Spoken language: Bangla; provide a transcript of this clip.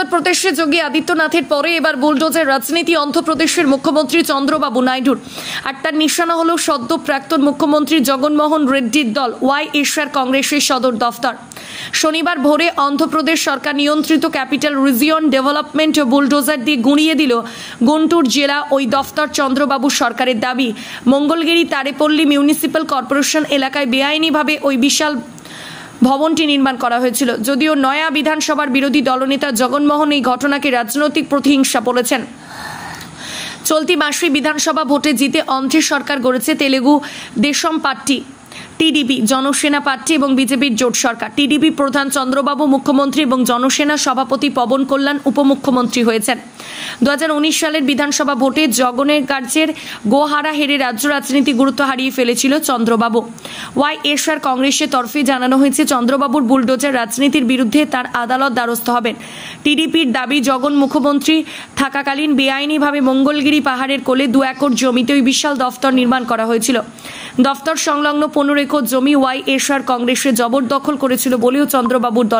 উত্তরপ্রদেশে যোগী আদিত্যনাথের পরে এবার বুলডোজের রাজনীতি অন্ধ্রপ্রদেশের মুখ্যমন্ত্রী চন্দ্রবাবু নাইডুর। আর তার নিশানা হল সদ্য প্রাক্তন মুখ্যমন্ত্রী জগনমোহন রেড্ডির দল ওয়াইএসআর কংগ্রেসের সদর দফতর। শনিবার ভোরে অন্ধ্রপ্রদেশ সরকার নিয়ন্ত্রিত ক্যাপিটাল রিজিয়ন ডেভেলপমেন্ট বুলডোজার দিয়ে গুঁড়িয়ে দিল গুন্টুর জেলা ওই দফতর। চন্দ্রবাবু সরকারের দাবি, মঙ্গলগিরি তারেপল্লী মিউনিসিপ্যাল কর্পোরেশন এলাকায় বেআইনিভাবে ওই বিশাল ভবনটি নির্মাণ করা হয়েছিল। যদিও নয়া বিধানসভার বিরোধী দলনেতা জগনমোহন এই ঘটনাকে রাজনৈতিক প্রতিহিংসা বলেছেন। চলতি মাসে বিধানসভা ভোটে জিতে অন্ধ্রের সরকার গড়েছে Telugu Desam party, TDP, Janasena party এবং বিজেপির জোট সরকার। টিডিপি প্রধান চন্দ্রবাবু মুখ্যমন্ত্রী এবং জনসেনা সভাপতি পবন কল্যাণ উপমুখ্যমন্ত্রী হয়েছেন। 2019 সালের বিধানসভা ভোটে জগনের কার্যের গোহারা হেরে রাজ্য রাজনীতি গুরুত্ব হারিয়ে ফেলেছিল চন্দ্রবাবু। ওয়াইএসআর কংগ্রেসের তরফে জানানো হয়েছে চন্দ্রবাবুর বুলডোজার রাজনীতির বিরুদ্ধে তার আদালত দ্বারস্থ হবেন। টিডিপির দাবি, জগন মুখ্যমন্ত্রী থাকাকালীন বেআইনিভাবে মঙ্গলগিরি পাহাড়ের কোলে 2 একর জমিতে ওই বিশাল দফতর নির্মাণ করা হয়েছিল। দফতর সংলগ্ন 15 একর জমি ওয়াইএসআর কংগ্রেসে জবরদখল করেছিল বলেও চন্দ্রবাবুর দলের